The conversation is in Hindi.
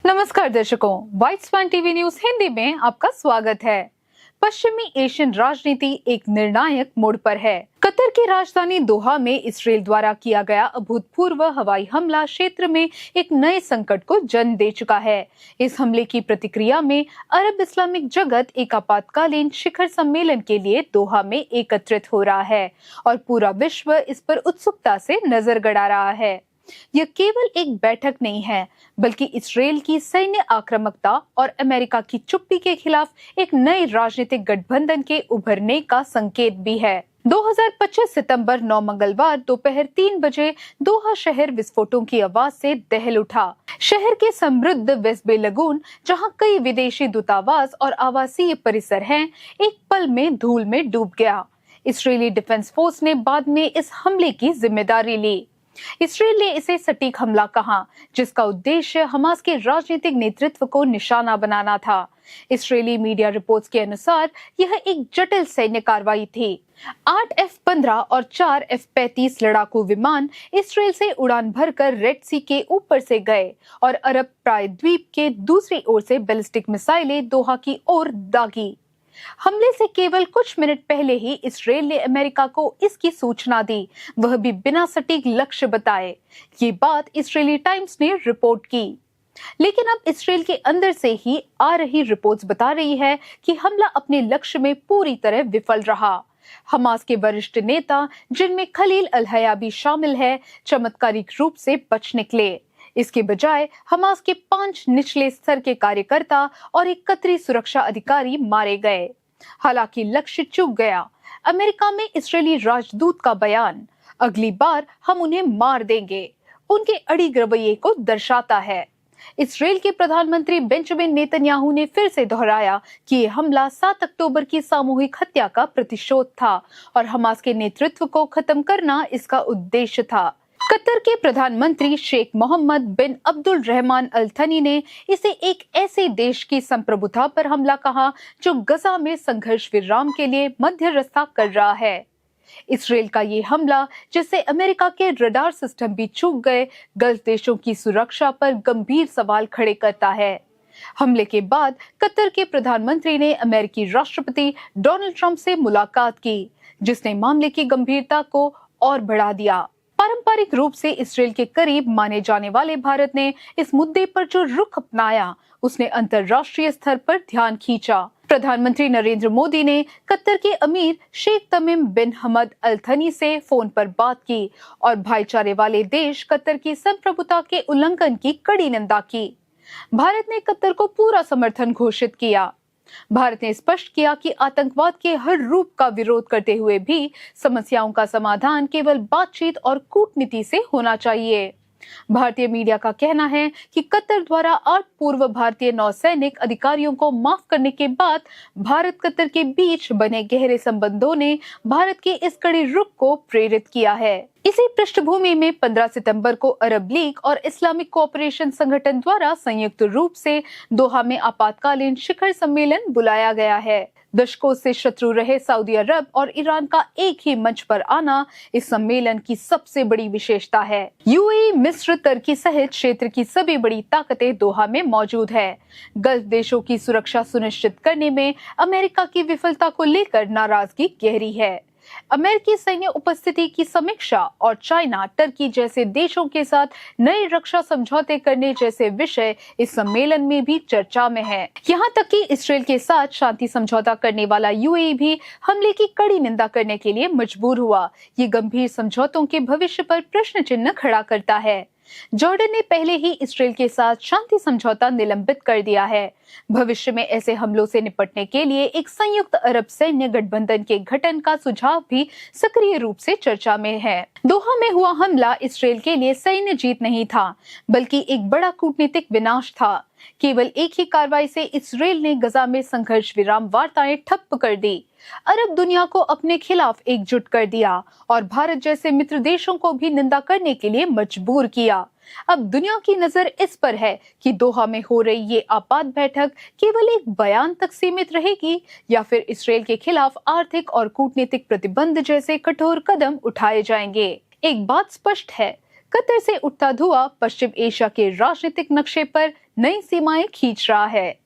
नमस्कार दर्शकों, वाइट स्वान टीवी न्यूज हिंदी में आपका स्वागत है। पश्चिमी एशियन राजनीति एक निर्णायक मोड़ पर है। कतर की राजधानी दोहा में इसराइल द्वारा किया गया अभूतपूर्व हवाई हमला क्षेत्र में एक नए संकट को जन्म दे चुका है। इस हमले की प्रतिक्रिया में अरब इस्लामिक जगत एक आपातकालीन शिखर सम्मेलन के लिए दोहा में एकत्रित हो रहा है और पूरा विश्व इस पर उत्सुकता से नजर गड़ा रहा है। यह केवल एक बैठक नहीं है, बल्कि इसराइल की सैन्य आक्रामकता और अमेरिका की चुप्पी के खिलाफ एक नए राजनीतिक गठबंधन के उभरने का संकेत भी है। 2025 सितंबर 9 मंगलवार दोपहर 3 बजे दोहा शहर विस्फोटों की आवाज से दहल उठा। शहर के समृद्ध वेस्ट बे लगून, जहां कई विदेशी दूतावास और आवासीय परिसर हैं, एक पल में धूल में डूब गया। इसराइली डिफेंस फोर्स ने बाद में इस हमले की जिम्मेदारी ली। इसराइल ने इसे सटीक हमला कहा, जिसका उद्देश्य हमास के राजनीतिक नेतृत्व को निशाना बनाना था। इसराइली मीडिया रिपोर्ट्स के अनुसार यह एक जटिल सैन्य कार्रवाई थी। 8 F-15 और 4 F-35 लड़ाकू विमान इसराइल से उड़ान भरकर रेड सी के ऊपर से गए और अरब प्रायद्वीप के दूसरी ओर से बैलिस्टिक मिसाइलें दोहा की ओर दागी। हमले से केवल कुछ मिनट पहले ही इसराइल ने अमेरिका को इसकी सूचना दी, वह भी बिना सटीक लक्ष्य बताए। ये बात इसराइली टाइम्स ने रिपोर्ट की। लेकिन अब इसराइल के अंदर से ही आ रही रिपोर्ट्स बता रही है कि हमला अपने लक्ष्य में पूरी तरह विफल रहा। हमास के वरिष्ठ नेता, जिनमें खलील अल हया भी शामिल है, चमत्कारिक रूप से बच निकले। इसके बजाय हमास के 5 निचले स्तर के कार्यकर्ता और एक कतरी सुरक्षा अधिकारी मारे गए। हालांकि लक्ष्य चूक गया। अमेरिका में इसराइली राजदूत का बयान, अगली बार हम उन्हें मार देंगे, उनके अड़िग रवैये को दर्शाता है। इसराइल के प्रधानमंत्री बेंजामिन नेतन्याहू ने फिर से दोहराया कि यह हमला 7 अक्टूबर की सामूहिक हत्या का प्रतिशोध था और हमास के नेतृत्व को खत्म करना इसका उद्देश्य था। कतर के प्रधानमंत्री शेख मोहम्मद बिन अब्दुल रहमान अल थनी ने इसे एक ऐसे देश की संप्रभुता पर हमला कहा जो गजा में संघर्ष विराम के लिए मध्यस्थता कर रहा है। इसराइल का ये हमला, जिससे अमेरिका के रडार सिस्टम भी चूक गए, गल्फ देशों की सुरक्षा पर गंभीर सवाल खड़े करता है। हमले के बाद कतर के प्रधानमंत्री ने अमेरिकी राष्ट्रपति डोनाल्ड ट्रंप से मुलाकात की, जिसने मामले की गंभीरता को और बढ़ा दिया। पारंपरिक रूप से इसराइल के करीब माने जाने वाले भारत ने इस मुद्दे पर जो रुख अपनाया, उसने अंतर्राष्ट्रीय स्तर पर ध्यान खींचा। प्रधानमंत्री नरेंद्र मोदी ने कतर के अमीर शेख तमीम बिन हमद अल थनी से फोन पर बात की और भाईचारे वाले देश कतर की संप्रभुता के उल्लंघन की कड़ी निंदा की। भारत ने कतर को पूरा समर्थन घोषित किया। भारत ने स्पष्ट किया कि आतंकवाद के हर रूप का विरोध करते हुए भी समस्याओं का समाधान केवल बातचीत और कूटनीति से होना चाहिए। भारतीय मीडिया का कहना है कि कतर द्वारा 8 पूर्व भारतीय नौसैनिक अधिकारियों को माफ करने के बाद भारत कतर के बीच बने गहरे संबंधों ने भारत के इस कड़े रुख को प्रेरित किया है। इसी पृष्ठभूमि में 15 सितंबर को अरब लीग और इस्लामिक कोऑपरेशन संगठन द्वारा संयुक्त रूप से दोहा में आपातकालीन शिखर सम्मेलन बुलाया गया है। दशकों से शत्रु रहे सऊदी अरब और ईरान का एक ही मंच पर आना इस सम्मेलन की सबसे बड़ी विशेषता है। यूएई, मिस्र, तुर्की सहित क्षेत्र की सभी बड़ी ताकतें दोहा में मौजूद है। गल्फ देशों की सुरक्षा सुनिश्चित करने में अमेरिका की विफलता को लेकर नाराजगी गहरी है। अमेरिकी सैन्य उपस्थिति की समीक्षा और चाइना, तुर्की जैसे देशों के साथ नए रक्षा समझौते करने जैसे विषय इस सम्मेलन में भी चर्चा में है। यहाँ तक कि इसराइल के साथ शांति समझौता करने वाला यूएई भी हमले की कड़ी निंदा करने के लिए मजबूर हुआ। ये गंभीर समझौतों के भविष्य पर प्रश्न चिन्ह खड़ा करता है। जॉर्डन ने पहले ही इसराइल के साथ शांति समझौता निलंबित कर दिया है। भविष्य में ऐसे हमलों से निपटने के लिए एक संयुक्त अरब सैन्य गठबंधन के गठन का सुझाव भी सक्रिय रूप से चर्चा में है। दोहा में हुआ हमला इसराइल के लिए सैन्य जीत नहीं था, बल्कि एक बड़ा कूटनीतिक विनाश था। केवल एक ही कार्रवाई से इसराइल ने गजा में संघर्ष विराम वार्ताएं ठप्प कर दी, अरब दुनिया को अपने खिलाफ एकजुट कर दिया और भारत जैसे मित्र देशों को भी निंदा करने के लिए मजबूर किया। अब दुनिया की नजर इस पर है कि दोहा में हो रही ये आपात बैठक केवल एक बयान तक सीमित रहेगी या फिर इसराइल के खिलाफ आर्थिक और कूटनीतिक प्रतिबंध जैसे कठोर कदम उठाए जाएंगे। एक बात स्पष्ट है, कतर से उठता धुआं पश्चिम एशिया के राजनीतिक नक्शे पर नई सीमाएं खींच रहा है।